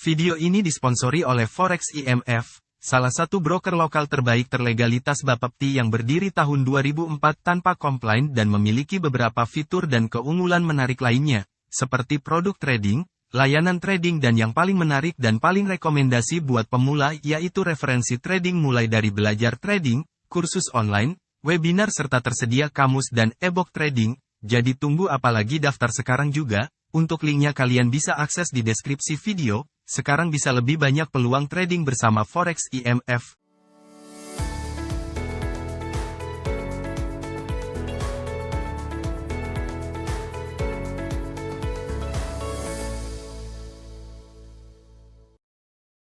Video ini disponsori oleh Forex IMF, salah satu broker lokal terbaik terlegalitas Bapepti yang berdiri tahun 2004 tanpa komplain dan memiliki beberapa fitur dan keunggulan menarik lainnya, seperti produk trading, layanan trading dan yang paling menarik dan paling rekomendasi buat pemula yaitu referensi trading mulai dari belajar trading, kursus online, webinar serta tersedia kamus dan e-book trading. Jadi tunggu apalagi, daftar sekarang juga. Untuk linknya kalian bisa akses di deskripsi video. Sekarang bisa lebih banyak peluang trading bersama Forex IMF.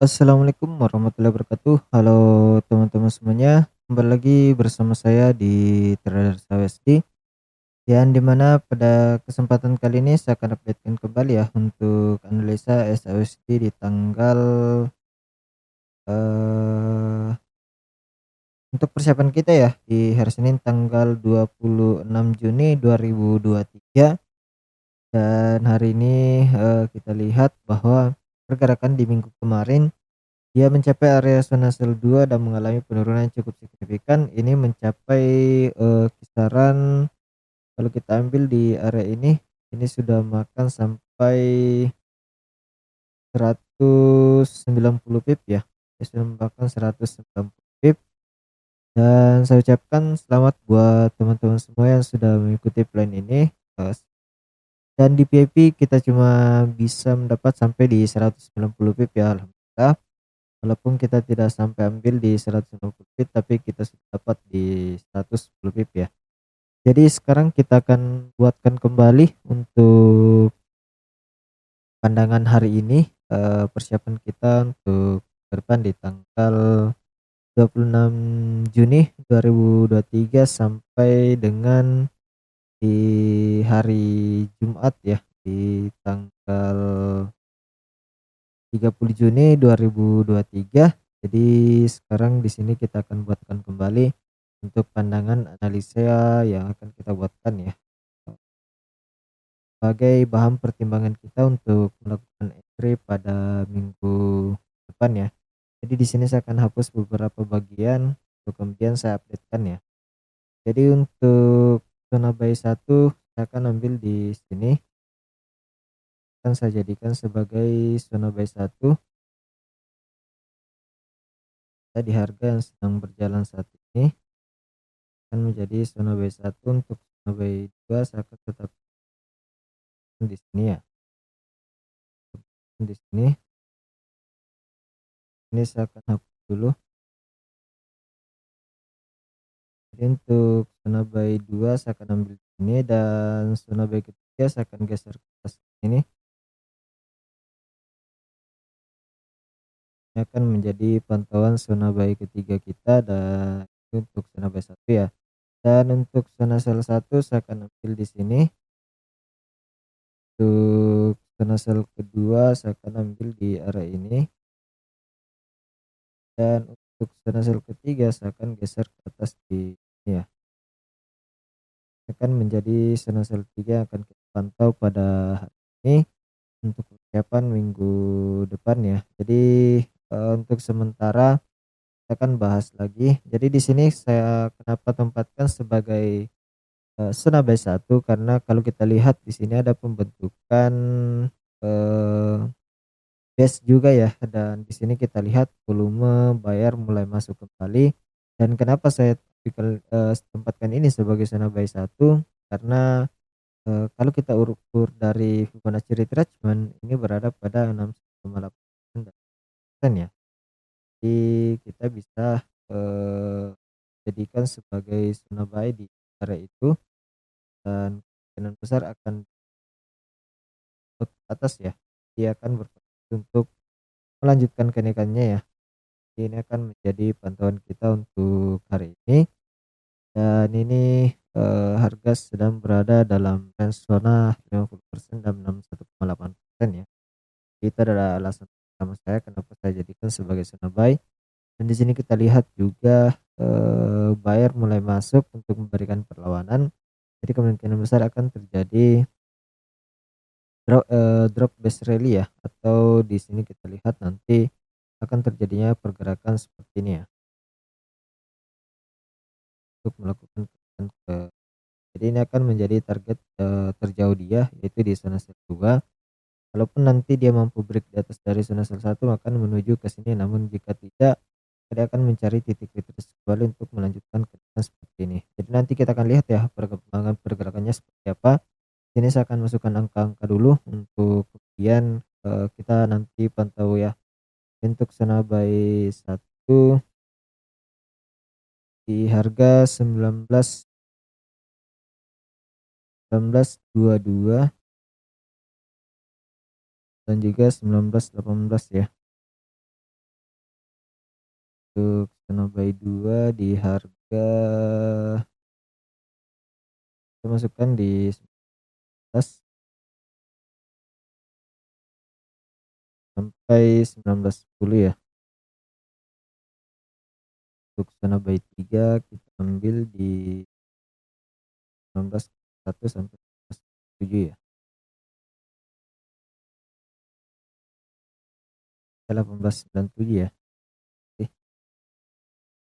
Assalamualaikum warahmatullahi wabarakatuh. Halo teman-teman semuanya, kembali lagi bersama saya di Trader SAWSD, yang dimana pada kesempatan kali ini saya akan updatekan kembali ya untuk analisa SAWSD di tanggal eh, untuk persiapan kita ya di hari Senin tanggal 26 Juni 2023. Dan hari ini kita lihat bahwa pergerakan di minggu kemarin dia mencapai area zona sell 2 dan mengalami penurunan yang cukup signifikan. Ini mencapai kisaran, kalau kita ambil di area ini sudah makan sampai 190 pip ya. Sudah makan 190 pip. Dan saya ucapkan selamat buat teman-teman semua yang sudah mengikuti plan ini. Dan di VIP kita cuma bisa mendapat sampai di 190 pip ya, alhamdulillah. Walaupun kita tidak sampai ambil di 150 pip, tapi kita sudah dapat di 110 pip ya. Jadi sekarang kita akan buatkan kembali untuk pandangan hari ini, persiapan kita untuk ke depan di tanggal 26 Juni 2023 sampai dengan di hari Jumat ya, di tanggal 30 Juni 2023. Jadi sekarang di sini kita akan buatkan kembali untuk pandangan analisa yang akan kita buatkan ya, sebagai bahan pertimbangan kita untuk melakukan entry pada minggu depan ya. Jadi di sini saya akan hapus beberapa bagian untuk kemudian saya updatekan ya. Jadi untuk zona buy 1 saya akan ambil di sini, akan saya jadikan sebagai zona buy 1 di harga yang sedang berjalan saat ini, akan menjadi zona buy 1. Untuk zona buy 2 saya akan tetap di sini ya. Di sini ini saya akan hapus dulu. Jadi untuk zona buy 2 saya akan ambil ini, dan zona buy ketiga saya akan geser ke atas ini. Ini akan menjadi pantauan zona buy ketiga kita, dan untuk zona buy 1 ya. Dan untuk zona sell 1 saya akan ambil di sini. Untuk zona sell kedua saya akan ambil di area ini, dan untuk zona sell ketiga saya akan geser ke atas di sini ya. Akan menjadi zona sell 3 yang akan kita pantau pada hari ini untuk persiapan minggu depan ya. Jadi untuk sementara saya akan bahas lagi. Jadi di sini saya kenapa tempatkan sebagai zona buy 1, karena kalau kita lihat di sini ada pembentukan eh, base juga ya, dan di sini kita lihat volume buyer mulai masuk kembali. Dan kenapa saya tempatkan ini sebagai zona buy 1, karena kalau kita ukur dari Fibonacci retracement ini berada pada 61,8% ya. Jadi kita bisa jadikan sebagai zona buy di area itu, dan kemungkinan besar akan ke atas ya. Dia akan berpotensi untuk melanjutkan kenaikannya ya. Jadi ini akan menjadi pantauan kita untuk hari ini. Dan ini harga sedang berada dalam range zona 50% dan 61,8% ya. Itu adalah alasan utama saya kenapa saya jadikan sebagai zona buy. Dan di sini kita lihat juga buyer mulai masuk untuk memberikan perlawanan. Jadi kemungkinan besar akan terjadi drop base rally ya, atau di sini kita lihat nanti akan terjadinya pergerakan seperti ini ya, untuk melakukan ke, jadi ini akan menjadi target terjauh dia yaitu di zona sell 2. Kalaupun nanti dia mampu break di atas dari zona sell 1 akan menuju ke sini, namun jika tidak dia akan mencari titik retracement kembali untuk melanjutkan ke depan seperti ini. Jadi nanti kita akan lihat ya perkembangan pergerakannya seperti apa. Ini saya akan masukkan angka-angka dulu untuk kemudian kita nanti pantau ya. Untuk zona buy 1 di harga 19.22 dan juga 19.18 ya. Untuk zona buy 2 di harga kita masukkan di 19 sampai 19.10 ya. Untuk zona buy 3 kita ambil di 19.1 sampai 19.7 ya. 18.97 ya. Oke,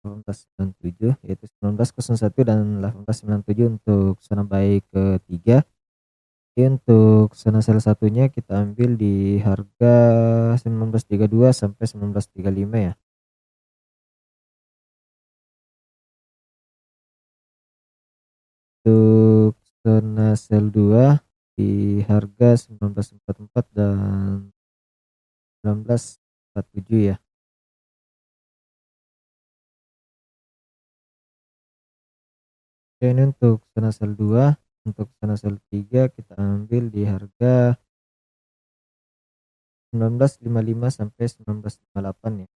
18.97 yaitu 19.01 dan 18.97 untuk zona buy ketiga. Untuk zona sell satunya kita ambil di harga 19.32 sampai 19.35 ya. Untuk zona sell 2 di harga 19.44 dan 19.47 ya. Oke, ini untuk zona sell 2. Untuk zona sell 3 kita ambil di harga 19.55 sampai 19.58 ya.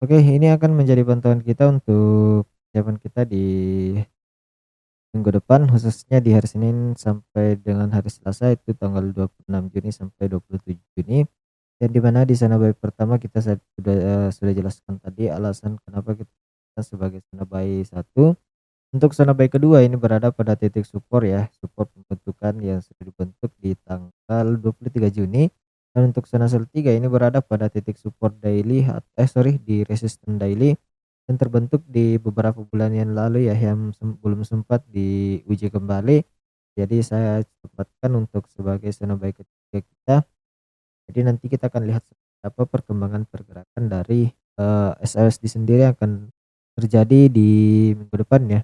Oke, ini akan menjadi pantauan kita untuk persiapan kita di minggu depan, khususnya di hari Senin sampai dengan hari Selasa, itu tanggal 26 Juni sampai 27 Juni. Dan di mana di zona buy pertama kita sudah jelaskan tadi alasan kenapa kita sebagai zona buy 1. Untuk zona buy kedua ini berada pada titik support ya, support pembentukan yang sudah dibentuk di tanggal 23 Juni. Dan untuk zona sell 3 ini berada pada titik support daily di resistance daily yang terbentuk di beberapa bulan yang lalu ya, yang belum sempat diuji kembali. Jadi saya tempatkan untuk sebagai zona buy ketiga kita. Jadi nanti kita akan lihat apa perkembangan pergerakan dari SLSD sendiri yang akan terjadi di minggu depan ya.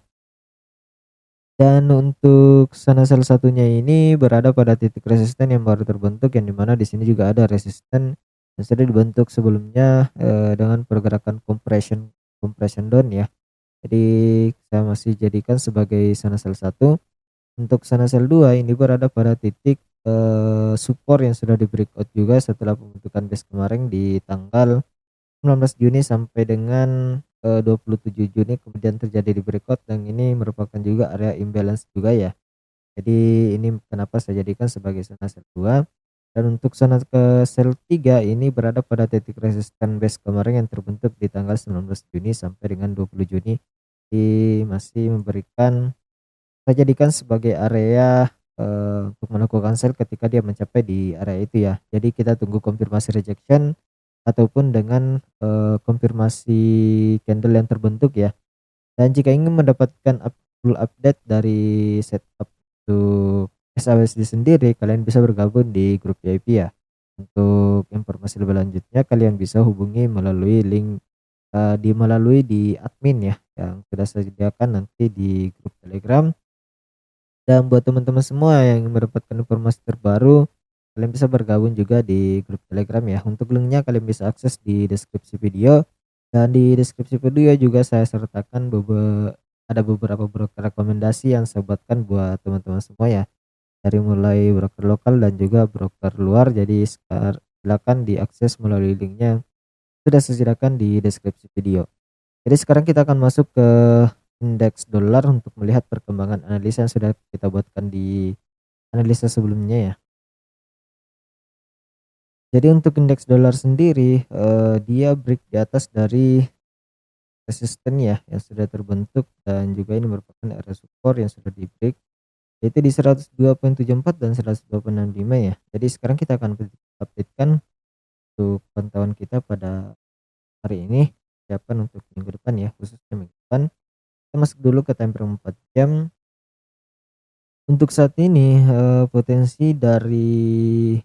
Dan untuk zona sell satunya ini berada pada titik resisten yang baru terbentuk, yang dimana di sini juga ada resisten yang sudah dibentuk sebelumnya dengan pergerakan compression down ya. Jadi saya masih jadikan sebagai zona sell 1. Untuk zona sell 2 ini berada pada titik support yang sudah di breakout juga setelah pembentukan base kemarin di tanggal 19 Juni sampai dengan 27 Juni kemudian terjadi di breakout, dan ini merupakan juga area imbalance juga ya. Jadi ini kenapa saya jadikan sebagai zona sell 2. Dan untuk zona ke sell 3 ini berada pada titik resisten base kemarin yang terbentuk di tanggal 19 Juni sampai dengan 20 Juni. Ini masih memberikan, saya jadikan sebagai area untuk melakukan sell ketika dia mencapai di area itu ya. Jadi kita tunggu konfirmasi rejection ataupun dengan konfirmasi candle yang terbentuk ya. Dan jika ingin mendapatkan full update dari setup untuk SAWSD sendiri, kalian bisa bergabung di grup VIP ya. Untuk informasi lebih lanjutnya kalian bisa hubungi melalui link melalui di admin ya, yang sudah saya sediakan nanti di grup Telegram. Dan buat teman-teman semua yang mendapatkan informasi terbaru, kalian bisa bergabung juga di grup Telegram ya. Untuk linknya kalian bisa akses di deskripsi video, dan di deskripsi video juga saya sertakan ada beberapa broker rekomendasi yang saya buatkan buat teman-teman semua ya, dari mulai broker lokal dan juga broker luar. Jadi silakan diakses melalui linknya yang sudah saya sediakan di deskripsi video. Jadi sekarang kita akan masuk ke indeks dolar untuk melihat perkembangan analisa yang sudah kita buatkan di analisa sebelumnya ya. Jadi untuk indeks dolar sendiri dia break di atas dari resisten ya yang sudah terbentuk, dan juga ini merupakan area support yang sudah di break. yaitu di 102,74 dan 102,65 ya. Jadi sekarang kita akan update-kan untuk pantauan kita pada hari ini, persiapan untuk minggu depan ya, khususnya minggu depan. Kita masuk dulu ke time frame 4 jam. Untuk saat ini, potensi dari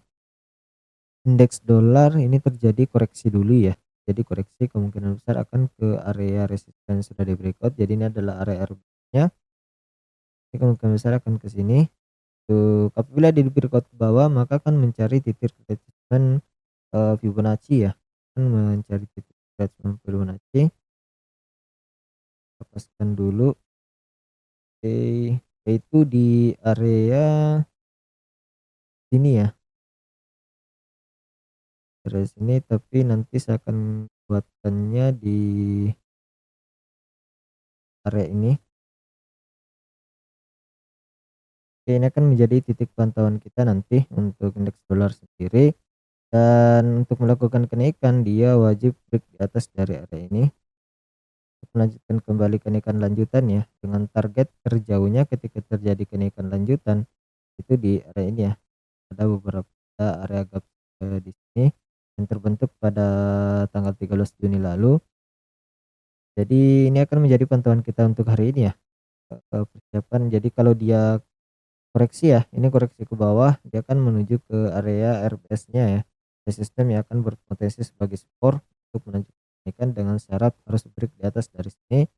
indeks dolar ini terjadi koreksi dulu ya. Jadi koreksi kemungkinan besar akan ke area resisten sudah di breakout. Jadi ini adalah area RB-nya. Ini kemungkinan besar akan ke sini. Untuk apabila di breakout ke bawah maka akan mencari titik retracement Fibonacci ya. Akan mencari titik retracement Fibonacci. Lepaskan dulu. Oke, yaitu di area sini ya. Area sini, tapi nanti saya akan buatkannya di area ini. Oke, ini akan menjadi titik pantauan kita nanti untuk indeks dolar sendiri, dan untuk melakukan kenaikan dia wajib break di atas dari area ini untuk melanjutkan kembali kenaikan lanjutan ya, dengan target terjauhnya ketika terjadi kenaikan lanjutan itu di area ini ya. Ada beberapa area gap di sini yang terbentuk pada tanggal 13 Juni lalu. Jadi ini akan menjadi pantauan kita untuk hari ini ya. Persiapan, jadi kalau dia koreksi ya, ini koreksi ke bawah, dia akan menuju ke area RPS-nya ya. Resisten yang akan berpotensi sebagai support untuk melanjutkan kenaikan dengan syarat harus break di atas dari sini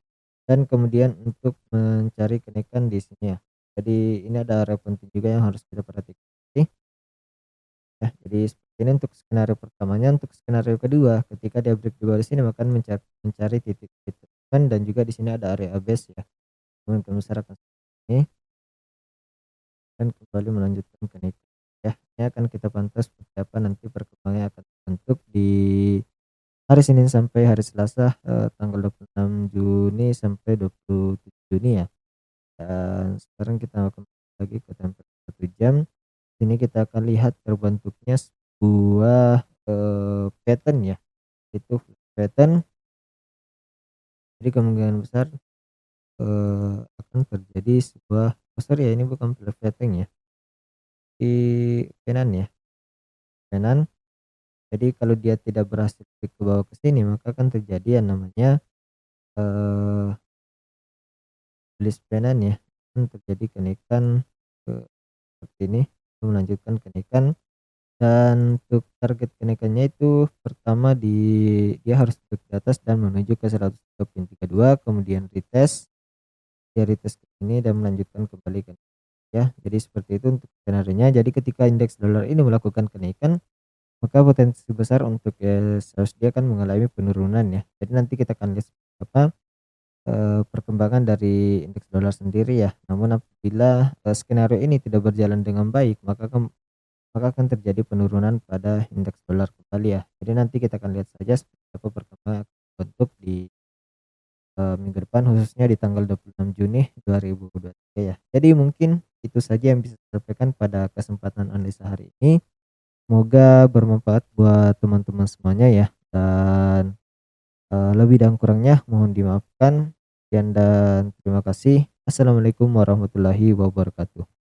dan kemudian untuk mencari kenaikan di sini ya. Jadi ini ada area penting juga yang harus kita perhatikan. Oke. Ya, jadi seperti ini untuk skenario pertamanya. Untuk skenario kedua, ketika dia break di bawah sini maka mencari titik retracement dan juga di sini ada area base ya. Kemungkinan besar akan ini dan kembali melanjutkan kenaikan ya. Ini akan kita pantau seperti apa nanti perkembangannya akan terbentuk di hari Senin sampai hari Selasa, tanggal 26 Juni sampai 27 Juni ya. Dan sekarang kita akan lagi ke tempat 1 jam. Sini kita akan lihat terbentuknya sebuah pattern ya, itu pattern. Jadi kemungkinan besar akan terjadi sebuah sorry ya, ini bukan flat pattern ya, di kanan ya, kanan. Jadi kalau dia tidak berhasil ke bawah ke sini maka akan terjadi yang namanya bearish pennant ya, akan terjadi kenaikan seperti ini, melanjutkan kenaikan. Dan untuk target kenaikannya itu pertama dia harus break di atas dan menuju ke 103.32, kemudian retest, dia retest ke sini dan melanjutkan kembali ke ya. Jadi seperti itu untuk skenarionya. Jadi ketika indeks dolar ini melakukan kenaikan maka potensi besar untuk dia akan mengalami penurunan ya. Jadi nanti kita akan lihat apa perkembangan dari indeks dolar sendiri ya. Namun apabila skenario ini tidak berjalan dengan baik maka akan terjadi penurunan pada indeks dolar kembali ya. Jadi nanti kita akan lihat saja seperti apa perkembangan bentuk di minggu depan, khususnya di tanggal 26 Juni 2023 ya. Jadi mungkin itu saja yang bisa saya sampaikan pada kesempatan analisa hari ini. Semoga bermanfaat buat teman-teman semuanya ya, dan lebih dan kurangnya mohon dimaafkan. Sekian dan terima kasih. Assalamualaikum warahmatullahi wabarakatuh.